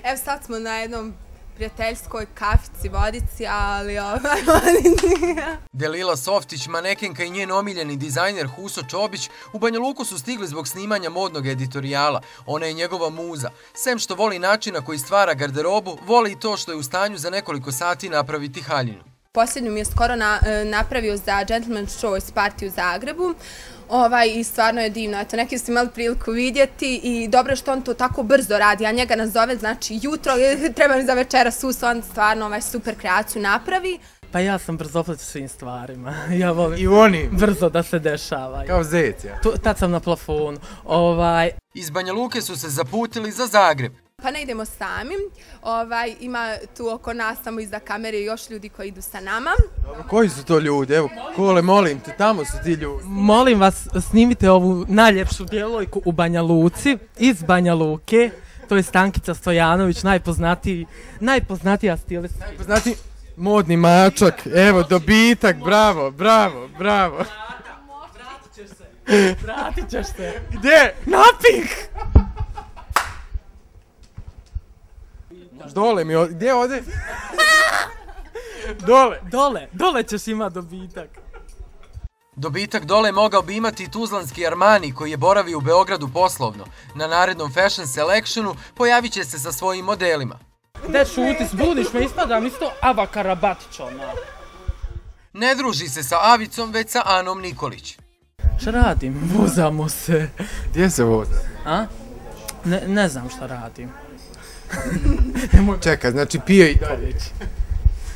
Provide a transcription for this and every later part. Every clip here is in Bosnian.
Evo sad smo na jednom prijateljskoj kafici, vodici, ali Delila Softić, manekenka i njen omiljeni dizajner Huso Čobić u Banja Luku su stigli zbog snimanja modnog editorijala. Ona je njegova muza. Sem što voli način na koji stvara garderobu, voli i to što je u stanju za nekoliko sati napraviti haljinu. Posljednju mi je skoro napravio za Gentleman's Choice party u Zagrebu. I stvarno je divno. Eto, neki su imali priliku vidjeti i dobro je što on to tako brzo radi. A njega nazove, znači jutro, treba mi za večeras on stvarno super kreaciju napravi. Pa ja sam brzoplet u svim stvarima. Ja volim i oni brzo da se dešava. Kao zec, ja. Tad sam na plafonu. Iz Banja Luke su se zaputili za Zagreb. Pa ne idemo sami, ima tu oko nas samo iza kamere još ljudi koji idu sa nama. Dobro, koji su to ljudi? Evo, Kole, molim te, tamo su ti ljudi. Molim vas, snimite ovu najljepšu djevojku u Banja Luci, iz Banja Luke. To je Stankica Stojanović, najpoznatija stilist. Najpoznatiji modni mačak, evo, dobitak, bravo, bravo, bravo. Vratit ćeš se. Gdje? Napih! Dole mi, gdje ode? Dole ćeš imati dobitak. Dobitak dole mogao bi imati i tuzlanski Armani koji je boravio u Beogradu poslovno. Na narednom Fashion Selectionu pojavit će se sa svojim modelima. Gde šuti, zbudiš me, ispadam isto Ava Karabatić ona. Ne druži se sa Avicom, već sa Anom Nikolić. Šta radim? Vozamo se. Gdje se voza? A? Ne znam šta radim. Čekaj, znači pije i dalje.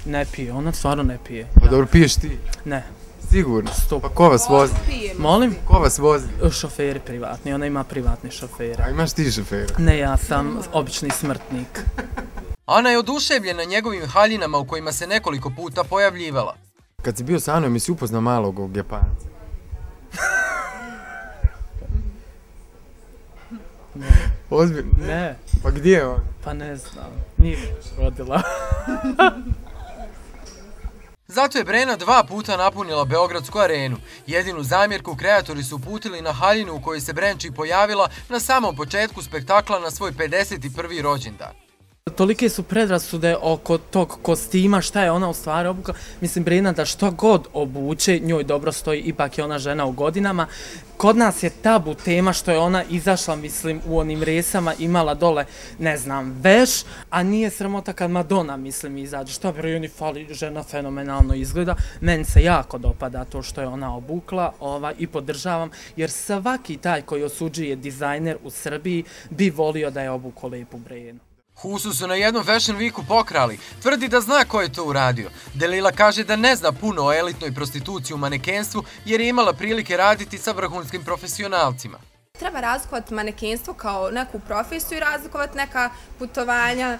Ne pije, ona stvarno ne pije. Pa dobro, piješ ti? Ne. Sigurno? Pa ko vas vozi? Molim? Ko vas vozi? Šoferi privatni, ona ima privatne šofere. A imaš ti šofera? Ne, ja sam obični smrtnik. Ana je oduševljena njegovim haljinama u kojima se nekoliko puta pojavljivala. Kad si bio sa Anom, jesi upoznao malog Japanca? Ne. Ozbiljno? Ne. Pa gdje je on? Pa ne znam, nije mi još rodila. Zato je Brena 2 puta napunila Beogradsku arenu. Jedinu zamjerku kreatori su uputili na haljinu u kojoj se Brenči pojavila na samom početku spektakla na svoj 51. rođendan. Tolike su predrasude oko tog kostima, šta je ona u stvari obukla. Mislim, Brena da što god obuče, njoj dobro stoji, ipak je ona žena u godinama. Kod nas je tabu tema što je ona izašla, mislim, u onim resama, imala dole, ne znam, veš, a nije sramota kad Madonna, mislim, izađe. Što Breni fali, žena fenomenalno izgleda. Meni se jako dopada to što je ona obukla i podržavam, jer svaki taj koji osuđuje dizajner u Srbiji bi volio da je obuko lepu Brenu. Husu su na jednom Fashion Weeku pokrali. Tvrdi da zna ko je to uradio. Delila kaže da ne zna puno o elitnoj prostituciji u manekenstvu jer je imala prilike raditi sa vrhunskim profesionalcima. Treba razlikovati manekenstvo kao neku profesiju i razlikovati neka putovanja,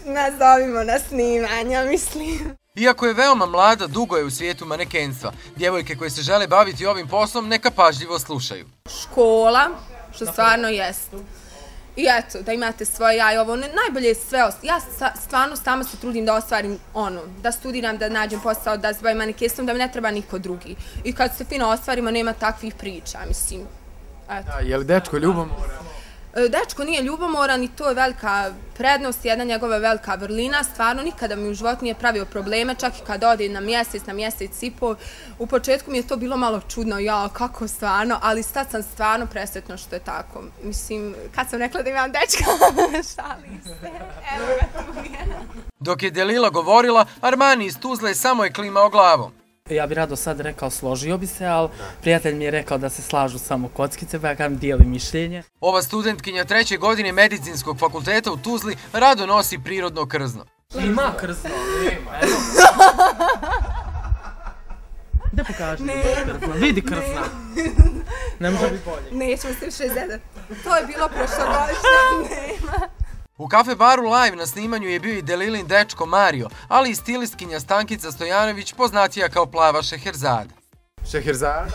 nazovimo na snimanja, mislim. Iako je veoma mlada, dugo je u svijetu manekenstva. Djevojke koje se žele baviti ovim poslom neka pažljivo slušaju. Škola, što stvarno jest. I eto, da imate svoje ja i ovo, najbolje je sve, ja stvarno sama se trudim da ostvarim da studiram, da nađem posao, da se bavim manekenstvom, da mi ne treba niko drugi. I kad se fino ostvarimo, nema takvih priča, mislim. Je li dečko ljubomoran? Dečko nije ljubomoran i to je velika prednost, jedna njegova velika vrlina. Stvarno, nikada mi u životu nije pravio probleme, čak i kad ode na mjesec i pol. U početku mi je to bilo malo čudno, ja, kako stvarno, ali sad sam stvarno presretna što je tako. Mislim, kad sam rekla da imam dečka, šalim se, evo ga tu je. Dok je Delila govorila, Armani iz Tuzle samo je klimao glavom. Ja bih rado sad rekao složio bi se, ali prijatelj mi je rekao da se slažu samo kockice, pa ja kažem dijelim mišljenje. Ova studentkinja 3. godine Medicinskog fakulteta u Tuzli rado nosi prirodno krzno. Ima krzno? Nema, evo. Gde pokaži? Vidi krzna. Ne može biti bolje. Nećemo se više zedati. To je bilo prošlogodišnje, nema. U kafe baru live na snimanju je bio i Delilin dečko Mario, ali i stilistkinja Stankica Stojanović, poznatija kao Plava Šeherzada. Šeherzada?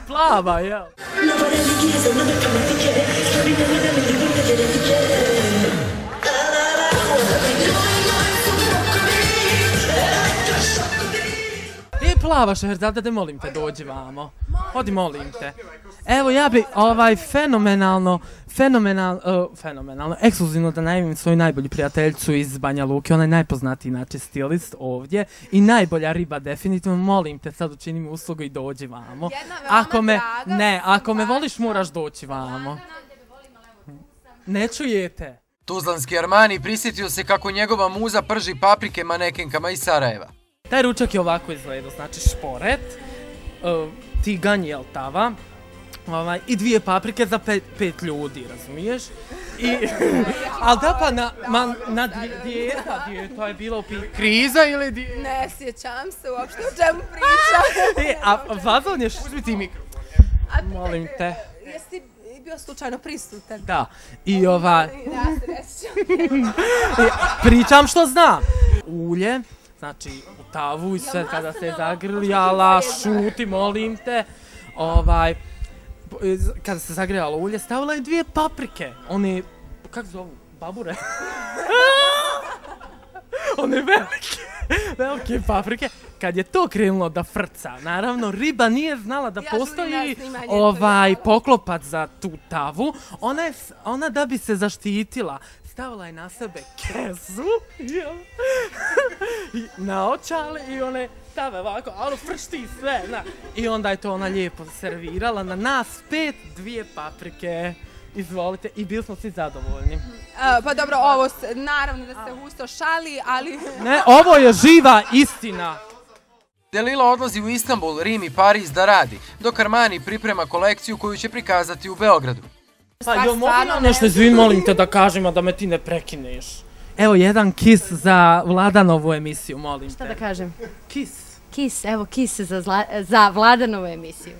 Plava, jel? spavaš, Šehrazade, molim te, dođi vamo. Odi, molim te. Evo, ja bi fenomenalno, ekskluzivno da najavim svoju najbolju prijateljicu iz Banja Luke, ona je najpoznatiji inače stilist ovdje i najbolja riba definitivno, molim te, sad učini mi uslugu i dođi vamo. Ako me voliš moraš doći vamo. Ne čujete? Tuzlanski Armani prisjetio se kako njegova muza prži paprike manekenkama iz Sarajeva. Taj ručak je ovako izgledao, znači šporet, tiganj, jel tava, i 2 paprike za 5 ljudi, razumiješ? Ali da pa na dijeta je bilo u pitanju. Kriza ili dijeta? Ne sjećam se uopšte o čemu pričam. A Vazon je uzmi ti mikro. Molim te. Jesi bio slučajno prisutan? Da. I Ja se ne sjećam. pričam što znam. Ulje, znači u tavu i sve kada se zagrljala, šuti, molim te. Kada se zagrijalo ulje, stavila je 2 paprike. One, kako zovu, babure? One velike paprike. Kad je to krenulo da frca, naravno riba nije znala da postoji poklopac za tu tavu. Ona da bi se zaštitila, stavila je na sebe kesu i naočale i one stave ovako, ali fršti sve. I onda je to ona lijepo servirala na nas 5, 2 paprike. Izvolite, i bili smo svi zadovoljni. Pa dobro, ovo naravno da se Huso šali, ali... Ne, ovo je živa istina. Delila odlazi u Istanbul, Rim i Pariz da radi, dok Armani priprema kolekciju koju će prikazati u Beogradu. Pa jo, mogu ja nešto, izvin, molim te da kažem, a da me ti ne prekineš. Evo, jedan kis za Vladanovu emisiju, molim te. Šta da kažem? Kis. Kis, evo kis za Vladanovu emisiju.